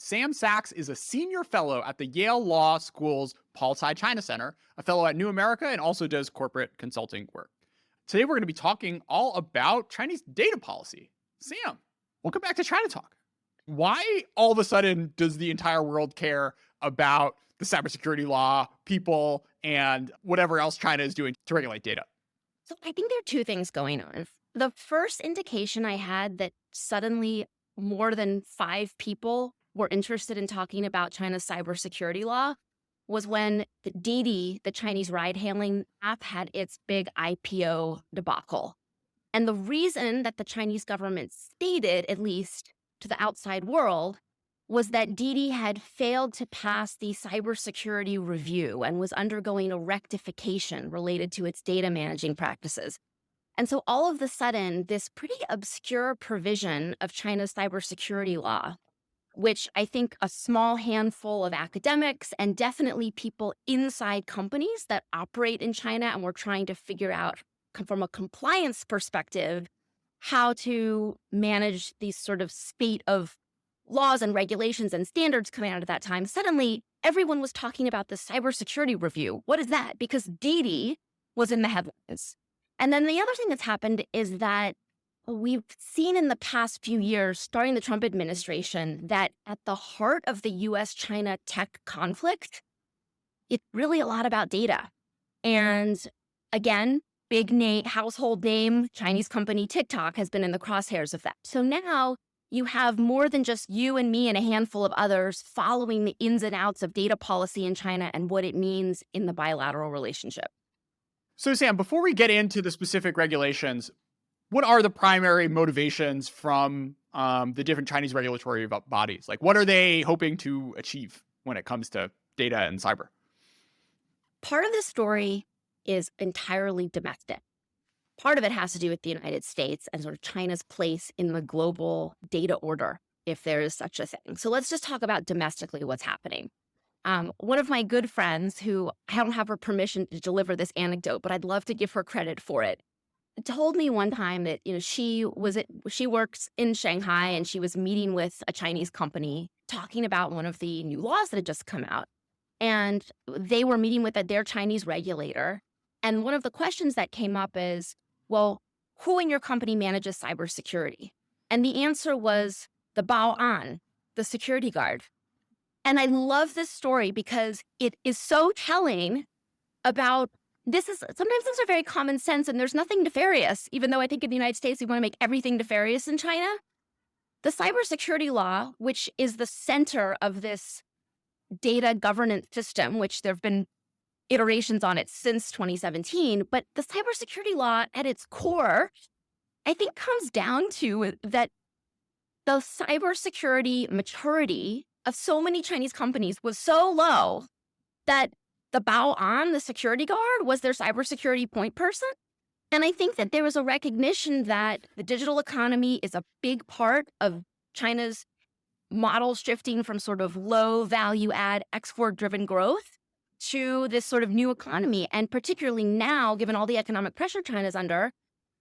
Sam Sachs is a senior fellow at the Yale Law School's Paul Tsai China Center, a fellow at New America, and also does corporate consulting work. Today, we're going to be talking all about Chinese data policy. Sam, welcome back to China Talk. Why all of a sudden does the entire world care about the cybersecurity law, people, and whatever else China is doing to regulate data? So I think there are two things going on. The first indication I had that suddenly more than 5 people were interested in talking about China's cybersecurity law was when the Didi, the Chinese ride-hailing app, had its big IPO debacle. And the reason that the Chinese government stated, at least to the outside world, was that Didi had failed to pass the cybersecurity review and was undergoing a rectification related to its data managing practices. And so all of a sudden, this pretty obscure provision of China's cybersecurity law, which I think a small handful of academics and definitely people inside companies that operate in China and were trying to figure out from a compliance perspective how to manage these sort of spate of laws and regulations and standards coming out at that time, suddenly everyone was talking about the cybersecurity review. What is that? Because Didi was in the headlines. And then the other thing that's happened is that we've seen in the past few years, starting the Trump administration, that at the heart of the US-China tech conflict, it's really a lot about data. And again, big name, household name, Chinese company TikTok has been in the crosshairs of that. So now you have more than just you and me and a handful of others following the ins and outs of data policy in China and what it means in the bilateral relationship. So, Sam, before we get into the specific regulations, what are the primary motivations from the different Chinese regulatory bodies? Like, what are they hoping to achieve when it comes to data and cyber? Part of the story is entirely domestic. Part of it has to do with the United States and sort of China's place in the global data order, if there is such a thing. So let's just talk about domestically what's happening. One of my good friends, who I don't have her permission to deliver this anecdote, but I'd love to give her credit for it, told me one time that she works in Shanghai and she was meeting with a Chinese company talking about one of the new laws that had just come out. And they were meeting with their Chinese regulator. And one of the questions that came up is, well, who in your company manages cybersecurity? And the answer was the Bao An, the security guard. And I love this story because it is so telling about sometimes those are very common sense and there's nothing nefarious, even though I think in the United States, we want to make everything nefarious in China. The cybersecurity law, which is the center of this data governance system, which there have been iterations on it since 2017, but the cybersecurity law at its core, I think, comes down to that the cybersecurity maturity of so many Chinese companies was so low that the Bao An, the security guard, was their cybersecurity point person. And I think that there was a recognition that the digital economy is a big part of China's model shifting from sort of low value add export driven growth to this sort of new economy. And particularly now, given all the economic pressure China's under,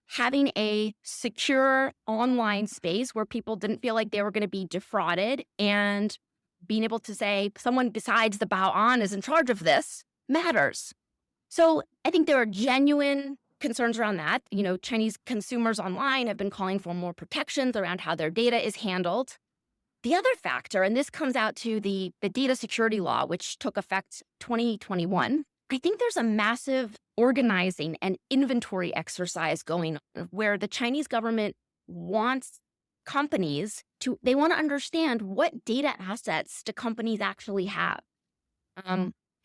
having a secure online space where people didn't feel like they were going to be defrauded and being able to say someone besides the Bao An is in charge of this matters. So I think there are genuine concerns around that. Chinese consumers online have been calling for more protections around how their data is handled. The other factor, and this comes out to the data security law, which took effect 2021, I think there's a massive organizing and inventory exercise going on where the Chinese government wants companies they want to understand what data assets do companies actually have.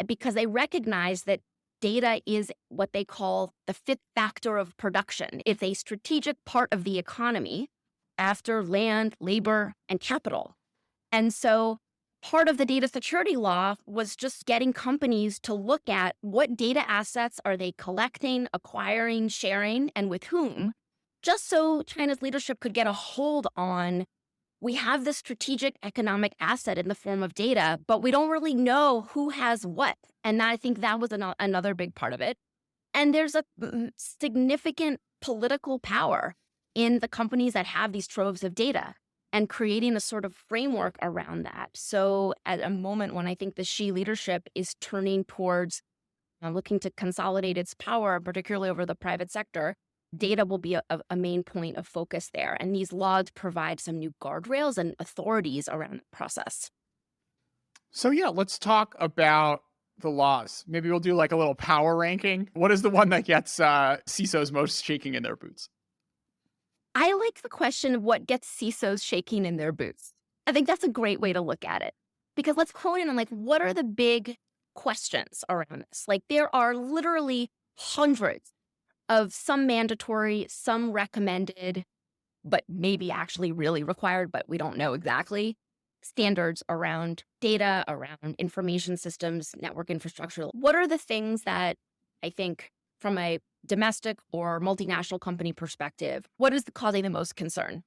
Because they recognize that data is what they call the fifth factor of production. It's a strategic part of the economy after land, labor, and capital. And so part of the data security law was just getting companies to look at what data assets are they collecting, acquiring, sharing, and with whom, just so China's leadership could get a hold on, we have this strategic economic asset in the form of data, but we don't really know who has what. And I think that was another big part of it. And there's a significant political power in the companies that have these troves of data. and creating a sort of framework around that. So at a moment when I think the Xi leadership is turning towards looking to consolidate its power, particularly over the private sector, data will be a main point of focus there. And these laws provide some new guardrails and authorities around the process. So yeah, let's talk about the laws. Maybe we'll do like a little power ranking. What is the one that gets CISOs most shaking in their boots? I like the question of what gets CISOs shaking in their boots. I think that's a great way to look at it. Because let's hone in on like, what are the big questions around this? Like there are literally hundreds of some mandatory, some recommended, but maybe actually really required, but we don't know exactly, standards around data, around information systems, network infrastructure. What are the things that I think from a domestic or multinational company perspective, what is causing the most concern?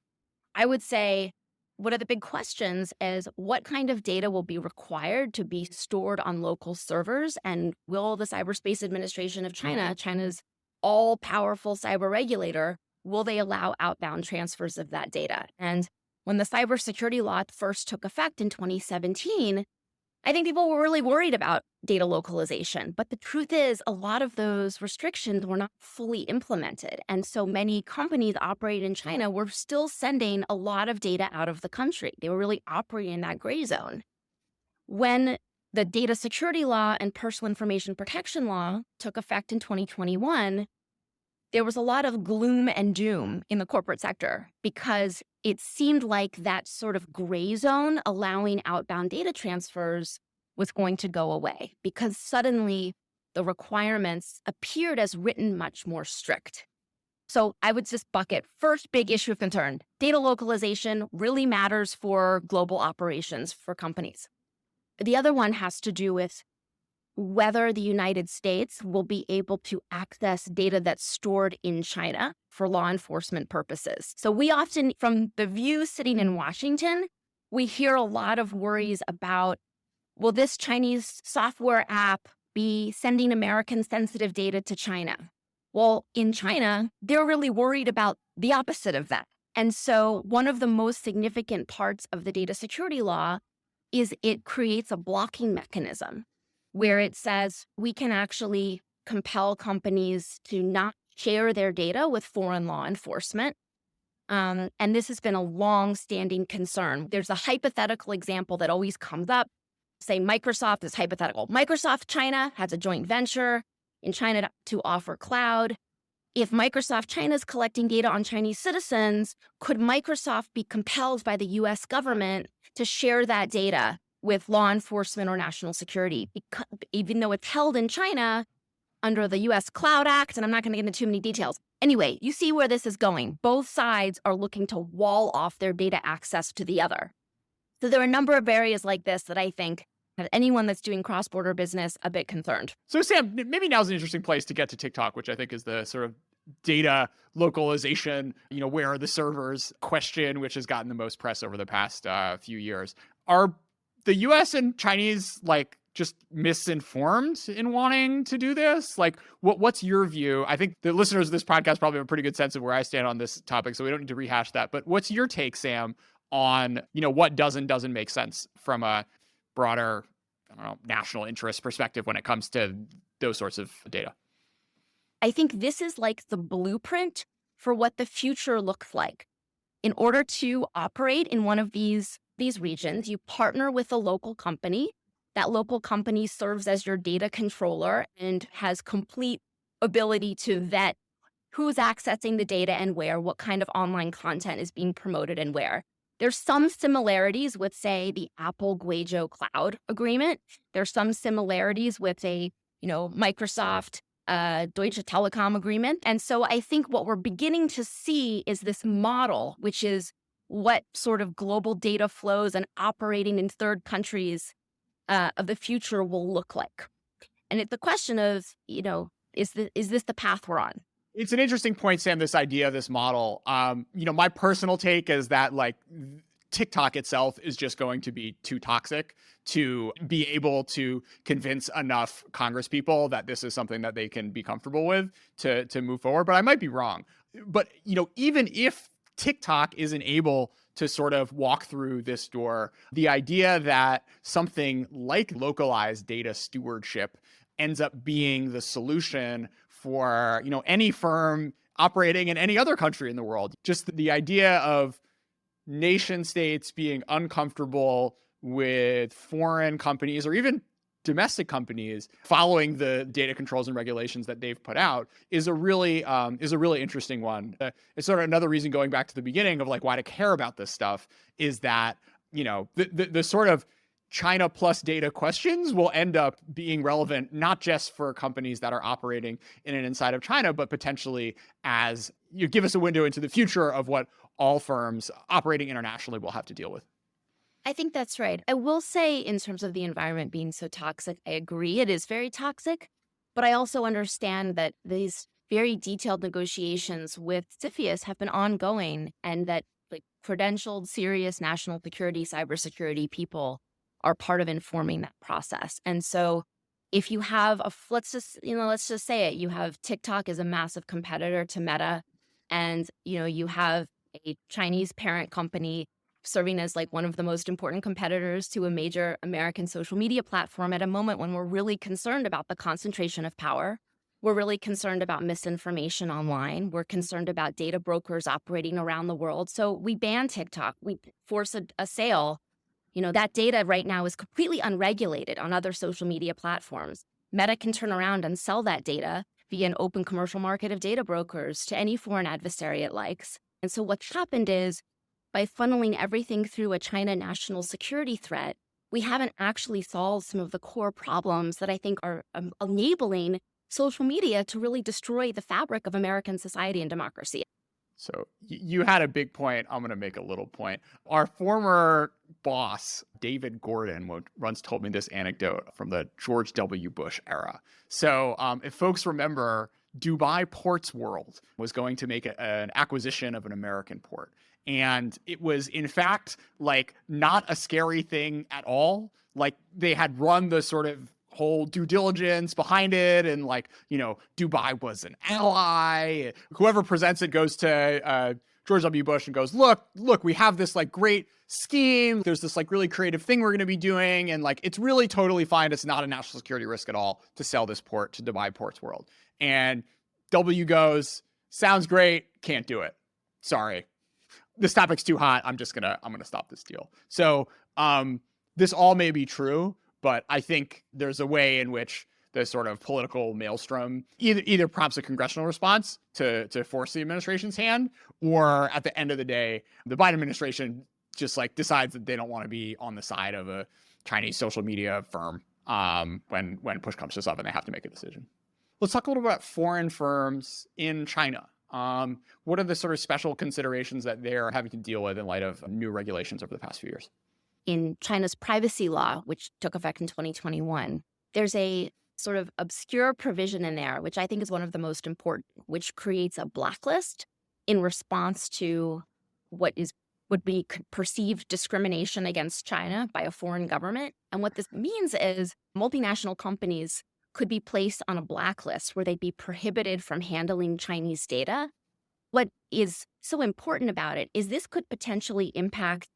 I would say, what are the big questions is what kind of data will be required to be stored on local servers? And will the Cyberspace Administration of China, China's all-powerful cyber regulator, will they allow outbound transfers of that data? And when the cybersecurity law first took effect in 2017, I think people were really worried about data localization. But the truth is, a lot of those restrictions were not fully implemented. And so many companies operating in China were still sending a lot of data out of the country. They were really operating in that gray zone. When the data security law and personal information protection law took effect in 2021, there was a lot of gloom and doom in the corporate sector because it seemed like that sort of gray zone allowing outbound data transfers was going to go away because suddenly the requirements appeared as written much more strict. So I would just bucket first big issue of concern. Data localization really matters for global operations for companies. The other one has to do with whether the United States will be able to access data that's stored in China for law enforcement purposes. So we often, from the view sitting in Washington, we hear a lot of worries about, will this Chinese software app be sending American sensitive data to China? Well, in China, they're really worried about the opposite of that. And so one of the most significant parts of the data security law is it creates a blocking mechanism where it says we can actually compel companies to not share their data with foreign law enforcement. And this has been a long-standing concern. There's a hypothetical example that always comes up. Say Microsoft is hypothetical. Microsoft China has a joint venture in China to offer cloud. If Microsoft China is collecting data on Chinese citizens, could Microsoft be compelled by the US government to share that data with law enforcement or national security, even though it's held in China under the US Cloud Act, and I'm not going to get into too many details. Anyway, you see where this is going. Both sides are looking to wall off their data access to the other. So there are a number of areas like this that I think have anyone that's doing cross-border business a bit concerned. So Sam, maybe now's an interesting place to get to TikTok, which I think is the sort of data localization, where are the servers question, which has gotten the most press over the past few years. Are the US and Chinese just misinformed in wanting to do this? What's your view? I think the listeners of this podcast probably have a pretty good sense of where I stand on this topic, so we don't need to rehash that. But what's your take, Sam, on what doesn't make sense from a broader, national interest perspective when it comes to those sorts of data? I think this is like the blueprint for what the future looks like. In order to operate in one of these regions, you partner with a local company. That local company serves as your data controller and has complete ability to vet who's accessing the data and where, what kind of online content is being promoted and where. There's some similarities with, say, the Apple Guizhou Cloud agreement. There's some similarities with a, Microsoft Deutsche Telekom agreement. And so I think what we're beginning to see is this model, which is what sort of global data flows and operating in third countries of the future will look like. And it's the question of, is this the path we're on? It's an interesting point, Sam, this idea, this model. My personal take is that TikTok itself is just going to be too toxic to be able to convince enough Congress people that this is something that they can be comfortable with to move forward. But I might be wrong. But, even if TikTok isn't able to sort of walk through this door. The idea that something like localized data stewardship ends up being the solution for, any firm operating in any other country in the world. Just the idea of nation states being uncomfortable with foreign companies or even domestic companies following the data controls and regulations that they've put out is a really interesting one. It's sort of another reason, going back to the beginning, of like why to care about this stuff, is that the sort of China plus data questions will end up being relevant not just for companies that are operating in and inside of China, but potentially as you give us a window into the future of what all firms operating internationally will have to deal with. I think that's right. I will say, in terms of the environment being so toxic, I agree it is very toxic, but I also understand that these very detailed negotiations with CFIUS have been ongoing, and that like credentialed, serious national security, cybersecurity people are part of informing that process. And so if you have let's just say it, you have TikTok as a massive competitor to Meta, and you have a Chinese parent company serving as like one of the most important competitors to a major American social media platform at a moment when we're really concerned about the concentration of power. We're really concerned about misinformation online. We're concerned about data brokers operating around the world. So we ban TikTok. We force a sale. That data right now is completely unregulated on other social media platforms. Meta can turn around and sell that data via an open commercial market of data brokers to any foreign adversary it likes. And so what's happened is, by funneling everything through a China national security threat, we haven't actually solved some of the core problems that I think are enabling social media to really destroy the fabric of American society and democracy. So you had a big point. I'm going to make a little point. Our former boss, David Gordon, once told me this anecdote from the George W. Bush era. So if folks remember, Dubai Ports World was going to make an acquisition of an American port. And it was, in fact, like not a scary thing at all. Like they had run the sort of whole due diligence behind it, and like, Dubai was an ally. Whoever presents it goes to George W. Bush and goes, look, we have this like great scheme. There's this like really creative thing we're going to be doing. And like, it's really totally fine. It's not a national security risk at all to sell this port to Dubai Ports World. And W goes, sounds great. Can't do it. Sorry. This topic's too hot. I'm going to stop this deal. So this all may be true, but I think there's a way in which the sort of political maelstrom either prompts a congressional response to force the administration's hand, or at the end of the day, the Biden administration just like decides that they don't want to be on the side of a Chinese social media firm when push comes to shove and they have to make a decision. Let's talk a little about foreign firms in China. What are the sort of special considerations that they're having to deal with in light of new regulations over the past few years? In China's privacy law, which took effect in 2021, there's a sort of obscure provision in there, which I think is one of the most important, which creates a blacklist in response to what would be perceived discrimination against China by a foreign government. And what this means is multinational companies could be placed on a blacklist where they'd be prohibited from handling Chinese data. What is so important about it is this could potentially impact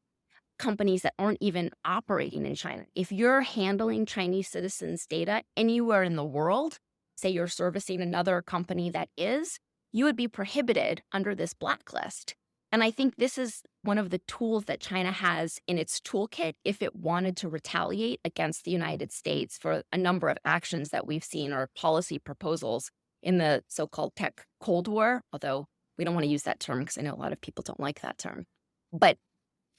companies that aren't even operating in China. If you're handling Chinese citizens' data anywhere in the world, say you're servicing another company that is, you would be prohibited under this blacklist. And I think this is one of the tools that China has in its toolkit if it wanted to retaliate against the United States for a number of actions that we've seen or policy proposals in the so-called tech Cold War, although we don't want to use that term because I know a lot of people don't like that term. But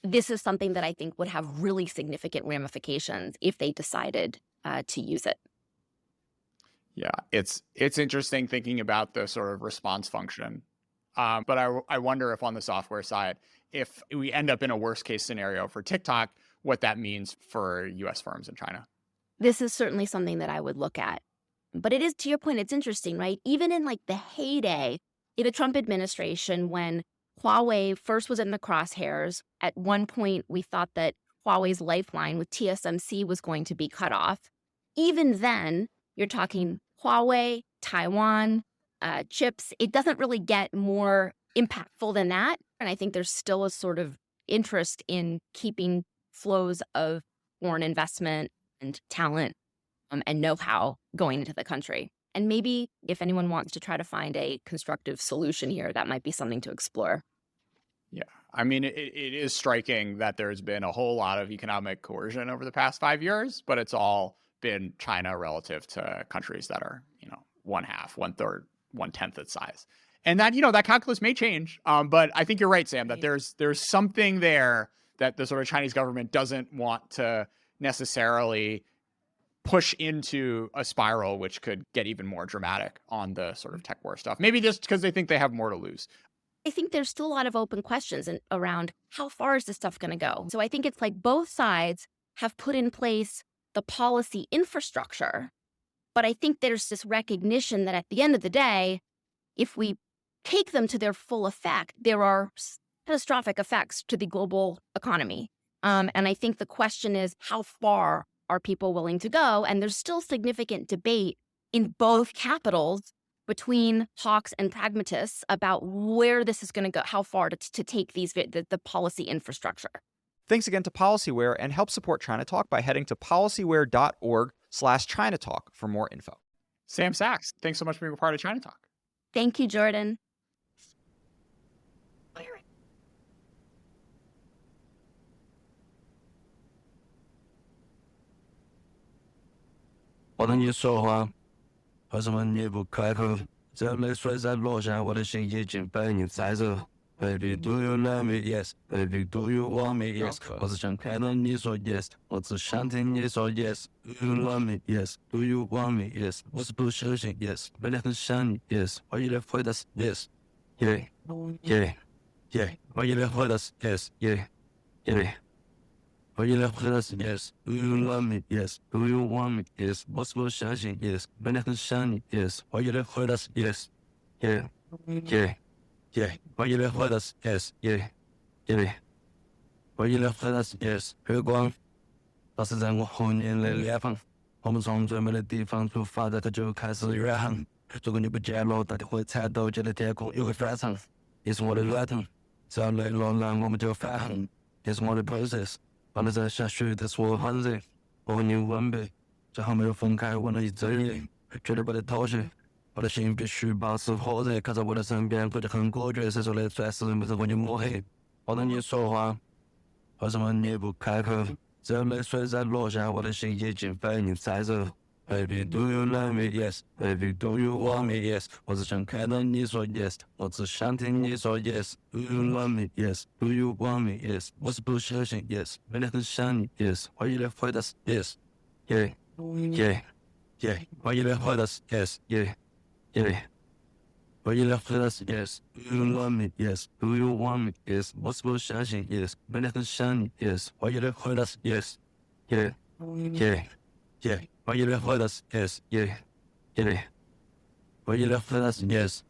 this is something that I think would have really significant ramifications if they decided to use it. Yeah, it's interesting thinking about the sort of response function. But I wonder if on the software side, if we end up in a worst case scenario for TikTok, what that means for US firms in China. This is certainly something that I would look at. But it is, to your point, it's interesting, right? Even in like the heyday in the Trump administration, when Huawei first was in the crosshairs, at one point we thought that Huawei's lifeline with TSMC was going to be cut off. Even then, you're talking Huawei, Taiwan, chips. It doesn't really get more impactful than that. And I think there's still a sort of interest in keeping flows of foreign investment and talent and know-how going into the country. And maybe if anyone wants to try to find a constructive solution here, that might be something to explore. Yeah. I mean, it is striking that there's been a whole lot of economic coercion over the past 5 years, but it's all been China relative to countries that are, one half, one third, 1/10 its size. And that, that calculus may change. But I think you're right, Sam, that there's something there that the sort of Chinese government doesn't want to necessarily push into a spiral, which could get even more dramatic on the sort of tech war stuff. Maybe just because they think they have more to lose. I think there's still a lot of open questions around how far is this stuff going to go. So I think it's like both sides have put in place the policy infrastructure, but I think there's this recognition that at the end of the day, if we take them to their full effect, there are catastrophic effects to the global economy. And I think the question is, how far are people willing to go? And there's still significant debate in both capitals between hawks and pragmatists about where this is going to go, how far to take the policy infrastructure. Thanks again to PolicyWare, and help support China Talk by heading to policyware.org/ChinaTalk for more info. Sam Sachs, thanks so much for being a part of China Talk. Thank you, Jordan.我等你说话，为什么你不开口？这泪水在落下，我的心已经被你载走。Baby, do you love me? Yes. Baby, do you want me? Yes. 我只想看到你说 yes， 我只想听你说 yes. Do you love me? Yes. Do you want me? Yes. 我是不小心 yes， 每天很想你 yes， 我一来回答是 yes。Yeah, yeah, yeah， 我一来回答是 yes, yeah, yeah。我一来回答是 yes。 Do you love me? Yes. Do you want me? Yes. 我是不相信 yes， 每天很想你 yes， 我一来回答是 yes。 Yeah, yeah, yeah， 我一来回答是 yes, yeah, yeah。 我一来回答是 yes。 月光倒是在我后面的脸庞，我们从最美的地方出发，在它就开始远航。如果你不见了，大地会颤抖，觉得天空又会翻唱。你是我的软糖，只要泪落了我们就返航。你是我的 process，放你在下雪，但是我很热。我和你吻别，最好没有分开，吻了一整夜，绝对不得妥协。我的心必须保持火热，靠在我的身边，感觉很果决。谁说的钻石没人为你抹黑？我等你说话，为什么你不开口？只有泪水在落下，我的心已经被你载走。Baby, do you love me? Yes. Baby, do you want me? Yes. 我只想看到你说 yes， 我只想听你说 yes。 Do you love me? Yes. Do you want me? Yes. 我是不小心 yes， 每天很想你 yes， 我一来回答是 yes。 Yeah, yeah, yeah， 我一来回答是 yes, yeah, yeah。 我一来回答是 yes。 Do you love me? Yes. Do you want me? Yes。 我是不相信 yes， 每天很想你 yes， 我一来回答是 yes。 Yeah, yeah, yeah， 我一来回答是 yes, yeah, yeah。 我一来回答是 yes。